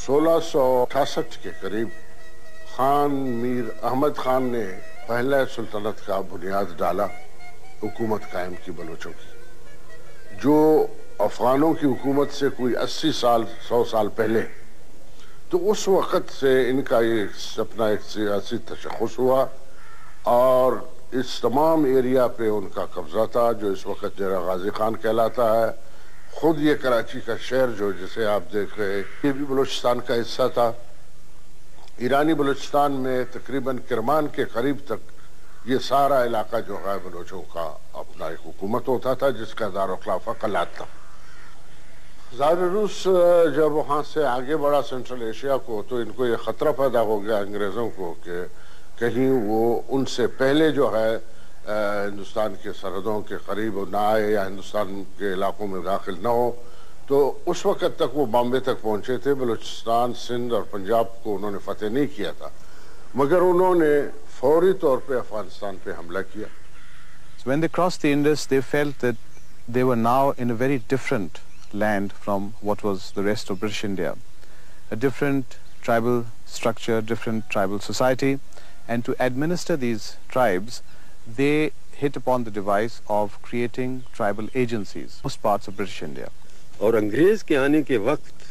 1668 के करीब खान मीर अहमद खान ने पहले सुल्तनत का बुनियाद डाला, हुकूमत कायम की बलोचों की, जो अफगानों की हुकूमत से कोई 80 साल 100 साल पहले। तो उस वक़्त से इनका ये अपना एक सियासी तशख़्ख़ुस हुआ और इस तमाम एरिया पे उनका कब्जा था, जो इस वक्त डेरा गाजी खान कहलाता है। खुद ये कराची का शहर जो जिसे आप देख रहे हैं, ये भी बलूचिस्तान का हिस्सा था। ईरानी बलूचिस्तान में तकरीबन किरमान के करीब तक ये सारा इलाका जो है बलूचों का अपना एक हुकूमत होता था, जिसका दारुल-खिलाफा कलात था। ज़ाहिर रूस जब वहाँ से आगे बढ़ा सेंट्रल एशिया को, तो इनको ये ख़तरा पैदा हो गया अंग्रेज़ों को कि कहीं वो उनसे पहले जो है हिंदुस्तान के सरहदों के करीब ना आए या हिंदुस्तान के इलाकों में दाखिल ना हो। तो उस वक़्त तक वो बॉम्बे तक पहुँचे थे। बलूचिस्तान, सिंध और पंजाब को उन्होंने फतेह नहीं किया था, मगर उन्होंने फौरी तौर पे अफगानिस्तान पे हमला किया। When they crossed the Indus, they felt that they were now in a very different land from what was the rest of British India. A different tribal structure, different tribal society, and to administer these tribes, they hit upon the device of creating tribal agencies, most parts of British India. اور انگریز کے آنے کے وقت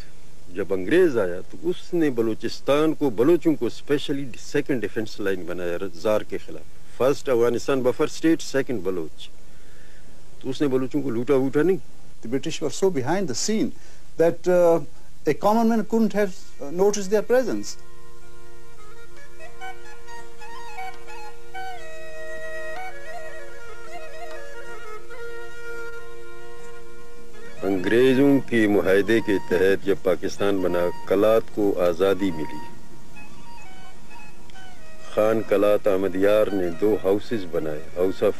جب انگریز آیا تو اس نے بلوچستان کو بلوچوں کو اسپیشلی سیکنڈ ڈیفنس لائن بنایا زار کے خلاف. First Afghanistan buffer state, second Baloch. تو اس نے بلوچوں کو لوٹا ووٹا نہیں. The British were so behind the scene that a common man couldn't have noticed their presence. انگریزوں کے معاہدے کے تحت جب پاکستان بنا, کلات کو آزادی ملی. خان کلات احمد یار نے 2 ہاؤسز بنائے, ہاؤس آف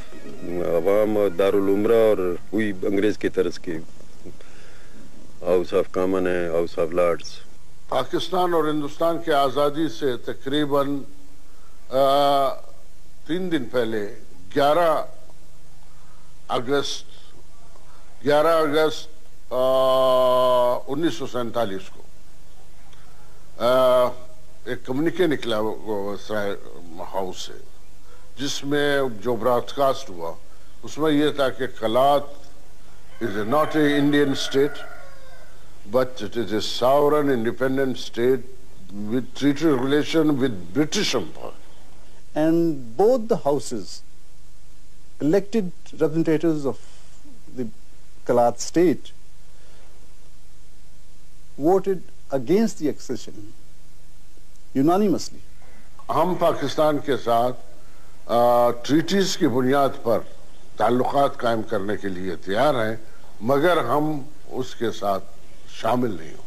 عوام اور دارالعمرہ, اور کوئی انگریز کے طرز کے ہاؤس آف کامن ہے, ہاؤس آف لارڈز. پاکستان اور ہندوستان کی آزادی سے تقریباً 3 دن پہلے 11 اگست 1947 کو ایک کمیونیکے نکلا وسرائے ہاؤس سے, جس میں جو براڈ کاسٹ ہوا اس میں یہ تھا کہ Kalat is not an Indian state, but it is a sovereign independent state with treaty relation with British Empire. And both the houses elected representatives of the Kalat state voted against the accession unanimously. ہم پاکستان کے ساتھ treaties کی بنیاد پر تعلقات قائم کرنے کے لیے تیار ہیں, مگر ہم اس کے ساتھ شامل نہیں ہوں.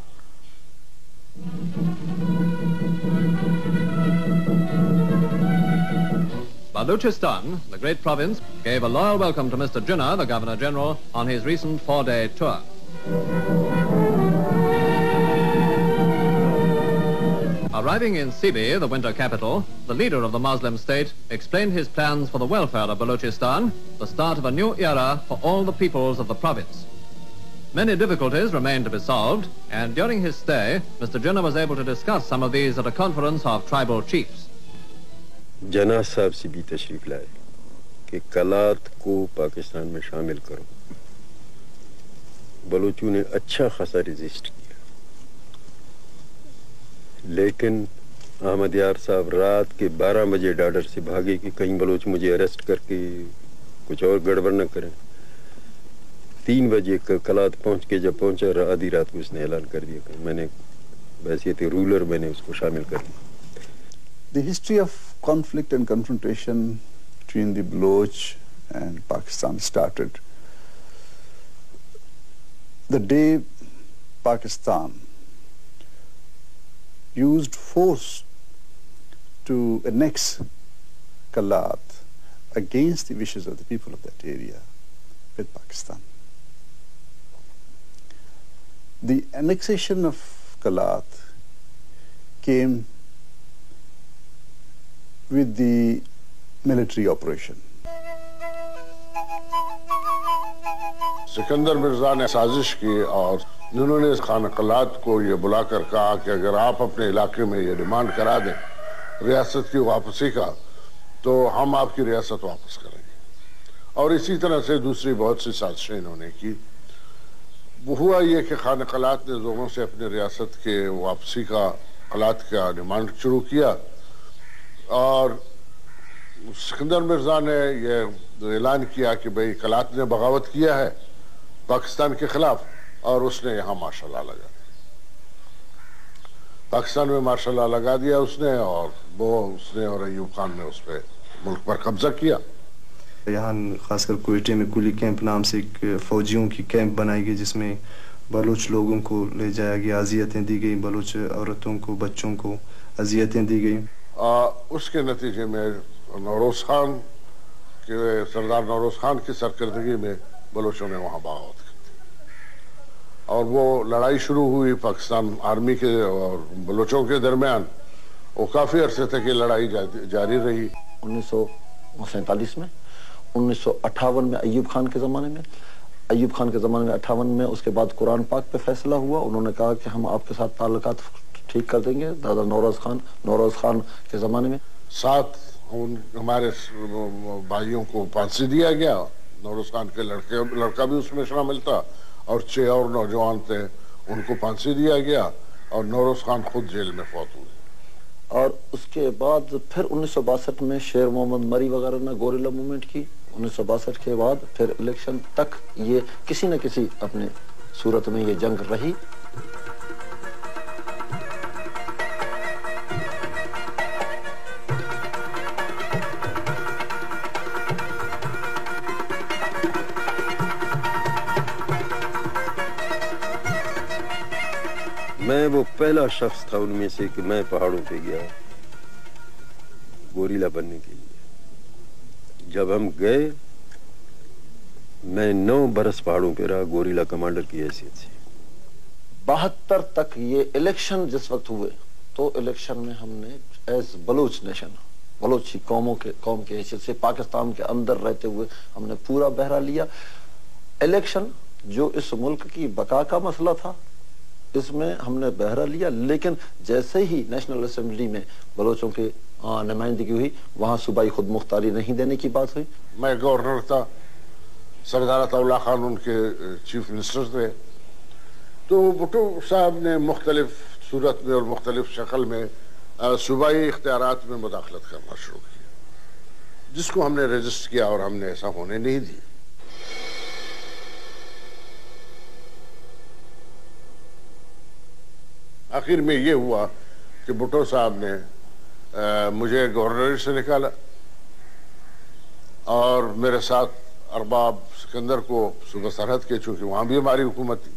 Baluchistan, the great province, gave a loyal welcome to Mr. Jinnah, the Governor-General, on his recent 4-day tour. Arriving in Sibi, the winter capital, the leader of the Muslim state explained his plans for the welfare of Baluchistan, the start of a new era for all the peoples of the province. Many difficulties remained to be solved, and during his stay, Mr. Jinnah was able to discuss some of these at a conference of tribal chiefs. جناح صاحب سے بھی تشریف لائے کہ کلات کو پاکستان میں شامل کرو. بلوچوں نے اچھا خاصا ریزسٹ کیا, لیکن احمد یار صاحب رات کے 12 بجے ڈاڈر سے بھاگے کہ کہیں بلوچ مجھے اریسٹ کر کے کچھ اور گڑبڑ نہ کریں. 3 بجے کلات پہنچ کے جب پہنچا, آدھی رات کو اس نے اعلان کر دیا کہ میں نے بحیثیت رولر میں نے اس کو شامل کر دیا. The history of conflict and confrontation between the Baloch and Pakistan started the day Pakistan used force to annex Kalat against the wishes of the people of that area with Pakistan. The annexation of Kalat came with the military operation. Sikandar Mirza نے سازش کی اور जिन्होंने इस खानकलात को ये बुलाकर कहा कि अगर आप अपने इलाके में ये डिमांड करा दें रियासत की वापसी का तो हम आपकी रियासत वापस करेंगे। और इसी तरह से दूसरी बहुत सी साजिशें इन्होंने की। हुआ ये कि खानकलात ने लोगों से अपनी रियासत के वापसी का कलात का डिमांड शुरू किया और सिकंदर मिर्जा ने ये ऐलान किया कि भाई कलात ने बगावत किया है पाकिस्तान के खिलाफ और उसने यहाँ मार्शल लॉ लगा दिया। पाकिस्तान में मार्शल लॉ लगा दिया उसने और उसने और अयूब खान ने उस पर मुल्क पर कब्जा किया। यहाँ खासकर कोयटे में कुली कैंप नाम से एक फौजियों की कैंप बनाई गई जिसमें बलूच लोगों को ले जाया गया, अजियतें दी गई, बलूच औरतों को बच्चों को अजियतें दी गई। उसके नतीजे में नौरोज खान के सरदार नौरोज खान की सरकर्दगी में बलूचों ने वहाँ बगावत की और वो लड़ाई शुरू हुई पाकिस्तान आर्मी के और बलूचों के दरमियान। वो काफ़ी अरसे तक ये लड़ाई जारी रही। 1947 में, 1958 में अयूब खान के ज़माने में, 58 में उसके बाद कुरान पाक पे फैसला हुआ। उन्होंने कहा कि हम आपके साथ ताल्लुकात ठीक कर देंगे। दादा नौरोज खान के ज़माने में 7 हमारे भाइयों को फांसी दिया गया। नौरोज खान के लड़का भी उसमें शामिल था और 6 और नौजवान थे, उनको फांसी दिया गया और नौरोज खान खुद जेल में फौत हुए। और उसके बाद फिर 1962 में शेर मोहम्मद मरी वगैरह ने गोरिल्ला मूवमेंट की। 1962 के बाद फिर इलेक्शन तक ये किसी न किसी अपने सूरत में ये जंग रही। मैं वो पहला शख्स था उनमें से कि मैं पहाड़ों पे गया गोरिल्ला बनने के लिए। जब हम गए मैं 9 बरस पहाड़ों पे रहा गोरिल्ला कमांडर की हैसियत से। 72 तक ये इलेक्शन जिस वक्त हुए तो इलेक्शन में हमने एज बलूच नेशन, बलूची कौम के हैसियत से पाकिस्तान के अंदर रहते हुए हमने पूरा बहरा लिया। इलेक्शन जो इस मुल्क की बका का मसला था इसमें हमने बहरा लिया, लेकिन जैसे ही नेशनल असेंबली में बलोचों की नुमाइंदगी हुई वहां सूबाई खुद मुख्तारी नहीं देने की बात हुई। मैं गवर्नर था, सरदार अताउल्लाह खान उनके चीफ मिनिस्टर थे। तो भुट्टो साहब ने मुख्तलिफ सूरत में और मुख्तलिफ शक्ल में सूबाई इख्तियारात में मुदाखलत करना शुरू किया, जिसको हमने रजिस्ट किया और हमने ऐसा होने नहीं दिया। आखिर में ये हुआ कि भुट्टो साहब ने मुझे गवर्नर से निकाला और मेरे साथ अरबाब सिकंदर को सूबा सरहद के, चूंकि वहां भी हमारी हुकूमत थी,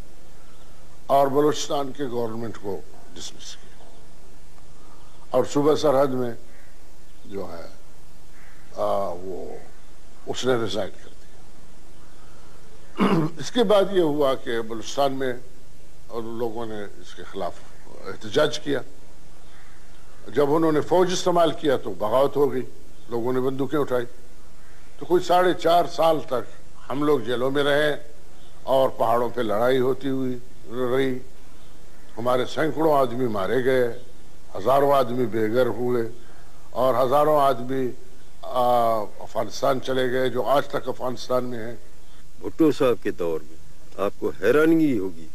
और बलूचिस्तान के गवर्नमेंट को डिसमिस किया और सूबा सरहद में जो है वो उसने रिजाइन कर दिया। इसके बाद ये हुआ कि बलूचिस्तान में और लोगों ने इसके खिलाफ एहतजाज किया। जब उन्होंने फौज इस्तेमाल किया तो बगावत हो गई, लोगों ने बंदूकें उठाई। तो कोई 4.5 साल तक हम लोग जेलों में रहे और पहाड़ों पे लड़ाई होती हुई रही। हमारे सैकड़ों आदमी मारे गए, हजारों आदमी बेघर हुए और हजारों आदमी अफगानिस्तान चले गए, जो आज तक अफगानिस्तान में है। भुट्टो साहब के दौर में आपको हैरानगी होगी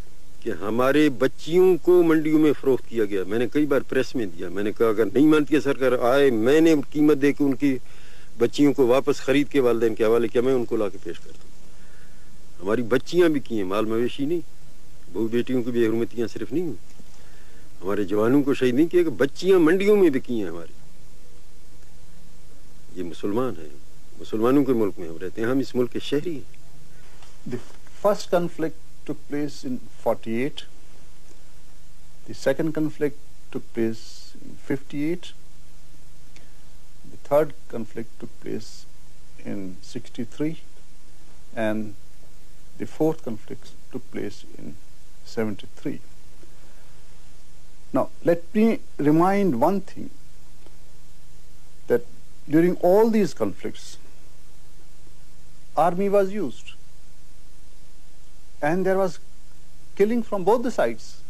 कि हमारे बच्चियों को मंडियों में फरोख्त किया गया। मैंने कई बार प्रेस में दिया, मैंने कहा अगर नहीं मानती है सरकार आए, मैंने कीमत दे के उनकी बच्चियों को वापस खरीद के वालिदैन के हवाले किया, मैं उनको ला के पेश करता हूँ। हमारी बच्चियां भी की हैं, माल मवेशी नहीं, बहू बेटियों की भी हुर्मतियां सिर्फ नहीं, हमारे जवानों को शहीद नहीं किया, बच्चियां मंडियों में भी की हैं हमारी। ये मुसलमान है, मुसलमानों के मुल्क में हम रहते हैं, हम इस मुल्क के शहरी हैं। The first conflict took place in 48. The second conflict took place in 58. The third conflict took place in 63. And the fourth conflict took place in 73. Now, let me remind one thing, that during all these conflicts, army was used. And there was killing from both the sides.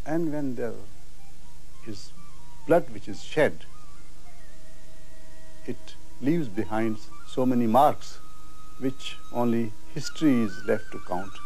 And when there is blood which is shed, it leaves behind so many marks which only history is left to count.